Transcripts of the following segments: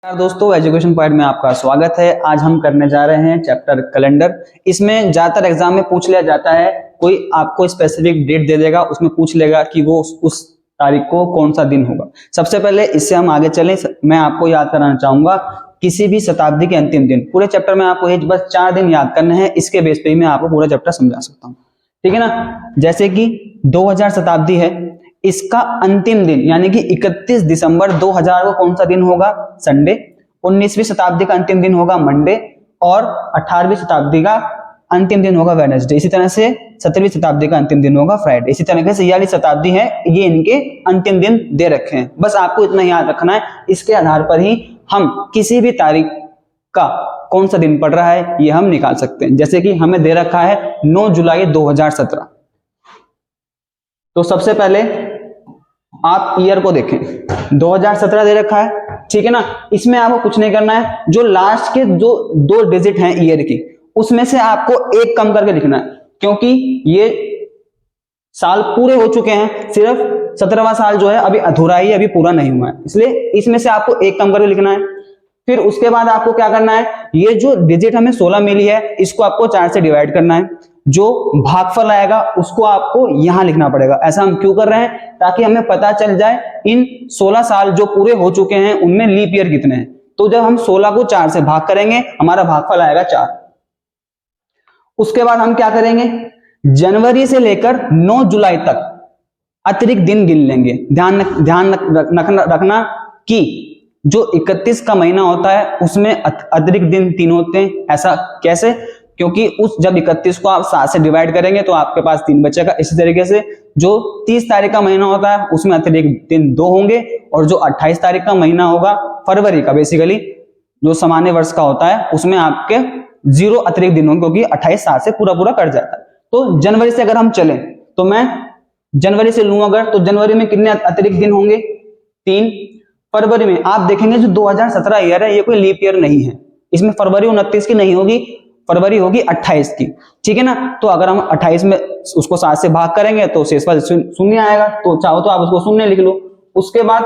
नमस्कार दोस्तों, education point में आपका स्वागत है। आज हम करने जा रहे हैं चैप्टर कैलेंडर। इसमें ज्यादातर एग्जाम में पूछ लिया जाता है, कोई आपको स्पेसिफिक डेट दे देगा, उसमें पूछ लेगा कि वो उस तारीख को कौन सा दिन होगा। सबसे पहले इससे हम आगे चलें, मैं आपको याद कराना चाहूंगा किसी भी शताब्दी के अंतिम दिन। पूरे चैप्टर में आपको बस 4 दिन याद करने हैं, इसके बेस पे ही मैं आपको पूरा चैप्टर समझा सकता हूँ, ठीक है ना। जैसे कि 2000 शताब्दी है, इसका अंतिम दिन यानी कि 31 दिसंबर 2000 को कौन सा दिन होगा? संडे। 19वीं शताब्दी का अंतिम दिन होगा मंडे और 18वीं शताब्दी का अंतिम दिन होगा वेडनेसडे। इसी तरह से 17वीं शताब्दी का अंतिम दिन होगा फ्राइडे। इसी तरीके से 46 शताब्दी है, ये इनके अंतिम दिन दे रखे हैं। बस आपको इतना याद रखना है, इसके आधार पर ही हम किसी भी तारीख का कौन सा दिन पड़ रहा है ये हम निकाल सकते हैं। जैसे कि हमें दे रखा है 9 जुलाई 2017। तो सबसे पहले आप ईयर को देखें, 2017 दे रखा है, ठीक है ना। इसमें आपको कुछ नहीं करना है, जो लास्ट के जो 2 डिजिट हैं ईयर की, उसमें से आपको एक कम करके लिखना है, क्योंकि ये साल पूरे हो चुके हैं, सिर्फ 17वां साल जो है अभी अधूरा ही, अभी पूरा नहीं हुआ है, इसलिए इसमें से आपको एक कम करके लिखना है। फिर उसके बाद आपको क्या करना है, ये जो डिजिट हमें 16 मिली है, इसको आपको 4 से डिवाइड करना है। जो भागफल आएगा उसको आपको यहां लिखना पड़ेगा। ऐसा हम क्यों कर रहे हैं? ताकि हमें पता चल जाए इन 16 साल जो पूरे हो चुके हैं उनमें लीप ईयर कितने हैं। तो जब हम 16 को 4 से भाग करेंगे, हमारा भागफल आएगा 4। उसके बाद हम क्या करेंगे, जनवरी से लेकर 9 जुलाई तक अतिरिक्त दिन गिन लेंगे। ध्यान रखना कि जो 31 का महीना होता है उसमें अतिरिक्त दिन 3 होते हैं। ऐसा कैसे? क्योंकि जब 31 को आप 7 से डिवाइड करेंगे तो आपके पास 3 बचेगा। इसी तरीके से जो 30 तारीख का महीना होता है उसमें अतिरिक्त दिन 2 होंगे, और जो 28 तारीख का महीना होगा फरवरी का, बेसिकली जो सामान्य वर्ष का होता है, उसमें आपके 0 अतिरिक्त दिन होंगे, क्योंकि 28 7 से पूरा कट जाता है। तो जनवरी से अगर हम चलें तो मैं जनवरी से लूं अगर, तो जनवरी में कितने अतिरिक्त दिन होंगे? 3। फरवरी में आप देखेंगे जो 2017 ईयर है ये कोई लीप ईयर नहीं है, इसमें फरवरी 29 की नहीं होगी, फरवरी होगी 28 की, ठीक है ना। तो अगर हम 28 में उसको 7 से भाग करेंगे तो शेषफल 0 आएगा, तो चाहो तो आप उसको 0 लिख लो। उसके बाद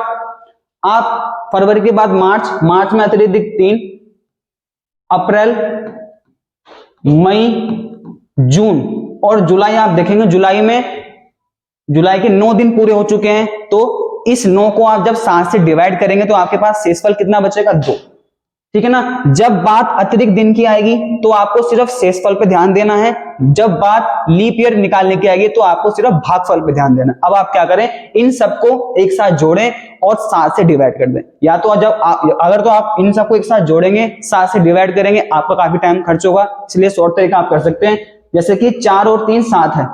आप फरवरी के बाद मार्च में अतिरिक्त 3, अप्रैल, मई, जून और जुलाई। आप देखेंगे जुलाई के 9 दिन पूरे हो चुके हैं, तो इस 9 को आप जब 7 से डिवाइड करेंगे तो आपके पास शेषफल कितना बचेगा? 2, ठीक है ना। जब बात अतिरिक्त दिन की आएगी तो आपको सिर्फ शेषफल पे ध्यान देना है, जब बात लीप ईयर निकालने की आएगी तो आपको सिर्फ भागफल पे ध्यान देना है। अब आप क्या करें, इन सबको एक साथ जोड़ें और 7 से डिवाइड कर दें। या तो अगर तो आप इन सबको एक साथ जोड़ेंगे, 7 से डिवाइड करेंगे, आपका काफी टाइम खर्च होगा, इसलिए शॉर्ट तरीका आप कर सकते हैं। जैसे कि 4 और 3 7 है,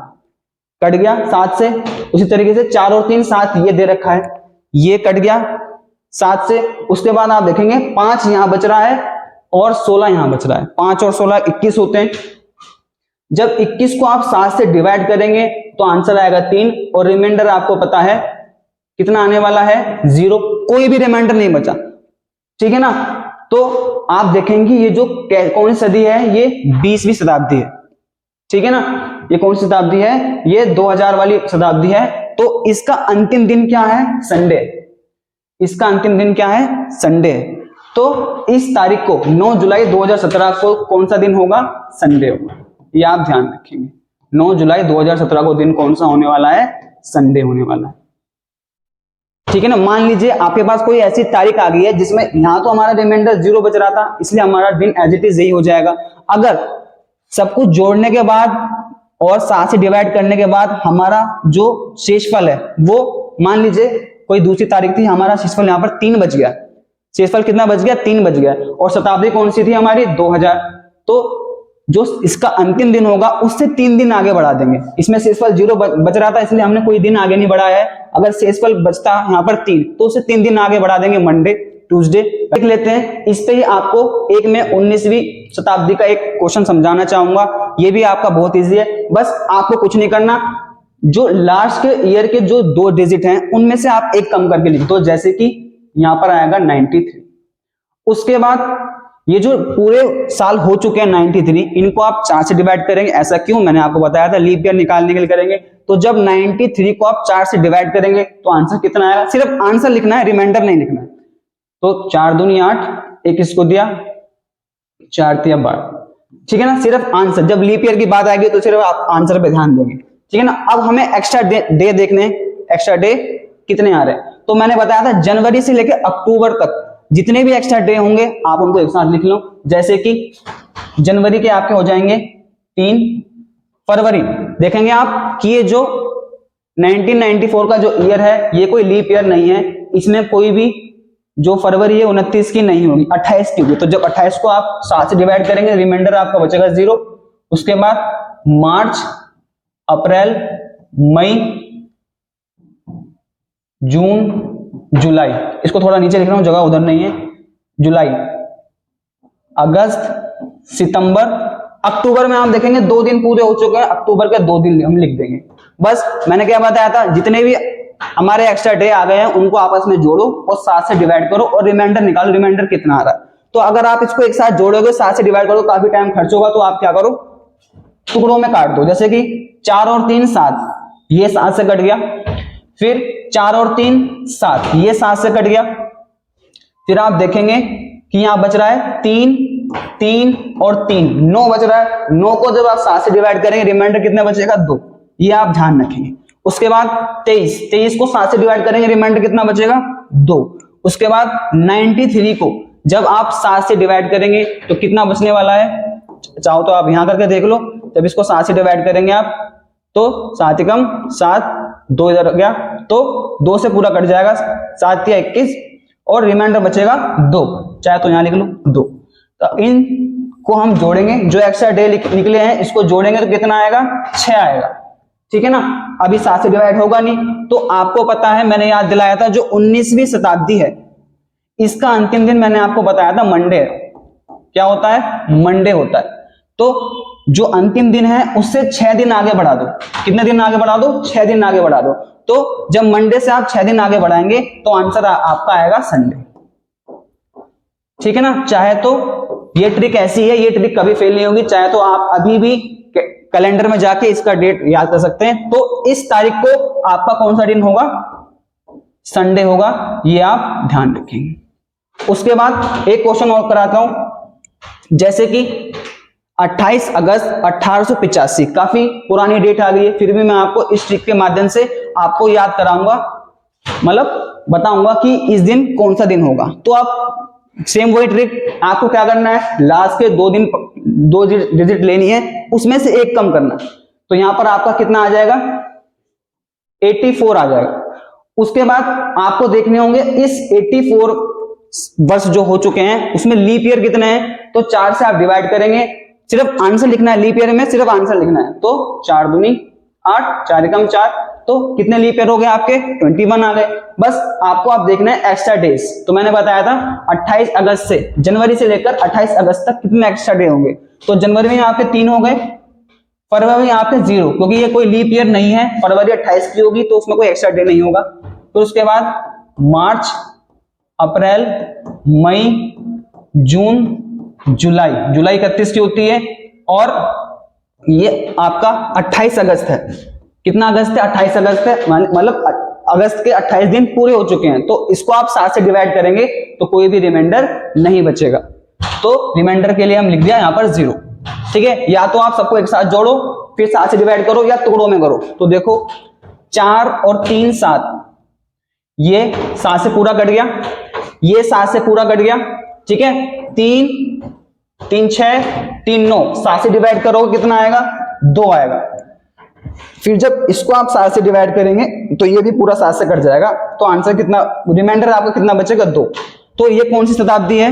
कट गया 7 से। उसी तरीके से 4 और 3 7 ये दे रखा है, ये कट गया 7 से। उसके बाद आप देखेंगे 5 यहां बच रहा है और 16 यहां बच रहा है। 5 और 16 21 होते हैं। जब 21 को आप 7 से डिवाइड करेंगे तो आंसर आएगा 3, और रिमाइंडर आपको पता है कितना आने वाला है? 0। कोई भी रिमाइंडर नहीं बचा, ठीक है ना। तो आप देखेंगे ये जो कौन सी सदी है, ये 20वीं शताब्दी है, ठीक है ना। ये कौन सी शताब्दी है? ये 2000 वाली शताब्दी है। तो इसका अंतिम दिन क्या है? संडे। इसका अंतिम दिन क्या है? संडे। तो इस तारीख को 9 जुलाई 2017 को कौन सा दिन होगा? संडे होगा। ये आप ध्यान रखेंगे, 9 जुलाई 2017 को दिन कौन सा होने वाला है? संडे होने वाला है, ठीक है ना। मान लीजिए आपके पास कोई ऐसी तारीख आ गई है जिसमें यहां तो हमारा रिमाइंडर 0 बच रहा था, इसलिए हमारा दिन एज इट इज यही हो जाएगा। अगर सब कुछ जोड़ने के बाद और 7 से डिवाइड करने के बाद हमारा जो शेषफल है वो, मान लीजिए कोई दूसरी तारीख थी, हमारा शेषफल यहाँ पर 3 बच गया। शेषफल कितना बच गया? 3 बच गया। और शताब्दी कौन सी थी हमारी? 2000। तो जो इसका अंतिम दिन होगा उससे 3 दिन आगे बढ़ा देंगे। इसमें शेषफल 0 बच रहा था, इसलिए हमने कोई दिन आगे नहीं बढ़ाया है। अगर शेषफल बचता यहाँ पर 3, तो उसे 3 दिन आगे बढ़ा देंगे, मंडे, ट्यूसडे देख लेते हैं। इस पे ही आपको एक मैं 19वीं शताब्दी का एक क्वेश्चन समझाना चाहूंगा, ये भी आपका बहुत इजी है। बस आपको कुछ नहीं करना, जो लास्ट के ईयर के जो 2 डिजिट हैं उनमें से आप एक कम करके लिख दो। जैसे कि यहां पर आएगा 93। उसके बाद ये जो पूरे साल हो चुके हैं 93, इनको आप 4 से डिवाइड करेंगे। ऐसा क्यों? मैंने आपको बताया था, लीप ईयर निकालने के लिए करेंगे। तो जब 93 को आप 4 से डिवाइड करेंगे तो आंसर कितना आएगा? सिर्फ आंसर लिखना है, रिमाइंडर नहीं लिखना है। तो 4 दूनी 8, एक इसको दिया 4 तिया 12, ठीक है ना। सिर्फ आंसर, जब लीप ईयर की बात आएगी तो सिर्फ आप आंसर पे ध्यान देंगे, ठीक है ना। अब हमें एक्स्ट्रा डे देखने, एक्स्ट्रा डे कितने आ रहे हैं। तो मैंने बताया था जनवरी से लेकर अक्टूबर तक जितने भी एक्स्ट्रा डे होंगे आप उनको एक साथ लिख लो। जैसे कि जनवरी के आपके हो जाएंगे 3, फरवरी देखेंगे आप कि ये जो 1994 का जो ईयर है ये कोई लीप ईयर नहीं है, इसमें कोई भी जो फरवरी है 29 की नहीं होगी, 28 की होगी। तो जब 28 को आप 7 से डिवाइड करेंगे रिमाइंडर आपका बचेगा 0। उसके बाद मार्च, अप्रैल, मई, जून, जुलाई, इसको थोड़ा नीचे लिख रहा हूं जगह उधर नहीं है, जुलाई, अगस्त, सितंबर, अक्टूबर में आप देखेंगे 2 दिन पूरे हो चुके हैं, अक्टूबर के 2 दिन हम लिख देंगे। बस मैंने क्या बताया था, जितने भी हमारे एक्स्ट्रा डे आ गए हैं उनको आपस में जोड़ो और 7 से डिवाइड करो और रिमाइंडर निकालो, रिमाइंडर कितना आ रहा है। तो अगर आप इसको एक साथ जोड़ोगे, 7 से डिवाइड करो, काफी टाइम खर्च होगा, तो आप क्या करो, टुकड़ों में काट दो। जैसे कि 4 और 3 7, ये 7 से कट गया, फिर 4 और 3 7, ये 7 से कट गया, फिर आप देखेंगे कि यहां बच रहा है 3 3 और 3, 9 बच रहा है। 9 को जब आप 7 से डिवाइड करेंगे रिमाइंडर कितना बचेगा, 2, ये आप ध्यान रखेंगे। उसके बाद 23 को 7 से डिवाइड करेंगे रिमाइंडर कितना बचेगा, 2। उसके बाद 93 को जब आप 7 से डिवाइड करेंगे तो कितना बचने वाला है, चाहो तो आप यहां करके देख लो। जब इसको 7 से डिवाइड करेंगे आप तो 7 एकम 7, 2 इधर गया तो 2 से पूरा कट जाएगा, 7 या 21 और रिमाइंडर बचेगा 2, चाहे तो यहां लिख लो 2। तो इन को हम जोड़ेंगे, जो एक्स्ट्रा डे निकले हैं इसको जोड़ेंगे तो कितना आएगा, 6 आएगा, ठीक है ना। अभी 7 से डिवाइड होगा नहीं, तो आपको पता है मैंने याद दिलाया था जो 19वीं शताब्दी है इसका अंतिम दिन मैंने आपको बताया था मंडे है। क्या होता है, मंडे होता है। तो जो अंतिम दिन है उससे 6 दिन आगे बढ़ा दो। कितने दिन आगे बढ़ा दो, 6 दिन आगे बढ़ा दो। तो जब मंडे से आप 6 दिन आगे बढ़ाएंगे तो आंसर आपका आएगा संडे, ठीक है ना। चाहे तो ये ट्रिक ऐसी है, ये ट्रिक कभी फेल नहीं होगी, चाहे तो आप अभी भी कैलेंडर में जाके इसका डेट याद कर सकते हैं। तो इस तारीख को आपका कौन सा दिन होगा, संडे होगा, ये आप ध्यान रखेंगे। उसके बाद एक क्वेश्चन और कराता हूं, जैसे कि 28 अगस्त 1885, काफी पुरानी डेट आ गई है, फिर भी मैं आपको इस ट्रिक के माध्यम से आपको याद कराऊंगा, मतलब बताऊंगा कि इस दिन कौन सा दिन होगा। तो आप सेम वही ट्रिक, आपको क्या करना है, लास्ट के 2 डिजिट लेनी है, उसमें से एक कम करना। तो यहां पर आपका कितना आ जाएगा, 84 आ जाएगा। उसके बाद आपको देखने होंगे इस 84 वर्ष जो हो चुके हैं उसमें लीप ईयर कितने हैं, तो 4 से आप डिवाइड करेंगे, सिर्फ आंसर लिखना है, लीप ईयर में सिर्फ आंसर लिखना है। तो 4 दूनी 8, 4 एकम 4, तो कितने लीप ईयर हो गए आपके, 21 आ गए। बस आपको आप देखना है एक्स्ट्रा डेज। तो मैंने बताया था 28 अगस्त से, जनवरी से लेकर 28 अगस्त तक कितने एक्स्ट्रा डे होंगे। तो जनवरी में आपके 3 हो गए, फरवरी में आपके 0, क्योंकि ये कोई लीप ईयर नहीं है, फरवरी 28 की होगी तो उसमें कोई एक्स्ट्रा डे नहीं होगा। तो उसके बाद मार्च, अप्रैल, मई, जून, जुलाई, जुलाई 31 की होती है, और ये आपका 28 अगस्त है। कितना अगस्त है, 28 अगस्त है, मतलब अगस्त के 28 दिन पूरे हो चुके हैं। तो इसको आप 7 से डिवाइड करेंगे तो कोई भी रिमाइंडर नहीं बचेगा। तो रिमाइंडर के लिए हम लिख दिया यहां पर 0, ठीक है। या तो आप सबको एक साथ जोड़ो फिर 7 से डिवाइड करो या टुकड़ों में करो। तो देखो 4 और 3 7, ये 7 से पूरा कट गया, ये 7 से पूरा कट गया, ठीक है। 3 3 6 3 9, 7 से डिवाइड करोगे कितना आएगा, 2 आएगा। फिर जब इसको आप 7 से डिवाइड करेंगे तो ये भी पूरा 7 से कट जाएगा, तो आंसर कितना, रिमाइंडर आपका कितना बचेगा, 2। तो ये कौन सी शताब्दी है,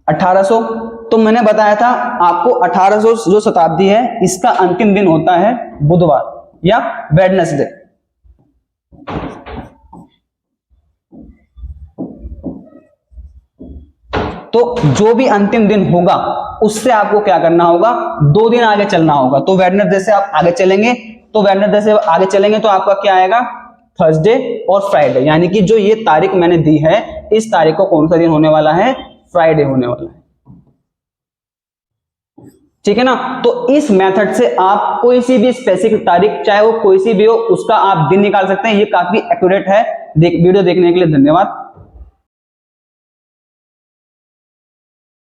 1800। तो मैंने बताया था आपको 1800 जो शताब्दी है इसका अंतिम दिन होता है बुधवार या वेडनेसडे। तो जो भी अंतिम दिन होगा उससे आपको क्या करना होगा, 2 दिन आगे चलना होगा। तो वेडनेसडे से आप आगे चलेंगे, तो वेडनेसडे से आगे चलेंगे तो आपका क्या आएगा, थर्सडे और फ्राइडे। यानी कि जो ये तारीख मैंने दी है इस तारीख को कौन सा दिन होने वाला है, फ्राइडे होने वाला है, ठीक है ना। तो इस मेथड से आप कोई सी भी स्पेसिफिक तारीख, चाहे वो कोई सी भी हो, उसका आप दिन निकाल सकते हैं। ये काफी एक्यूरेट है। वीडियो देखने के लिए धन्यवाद।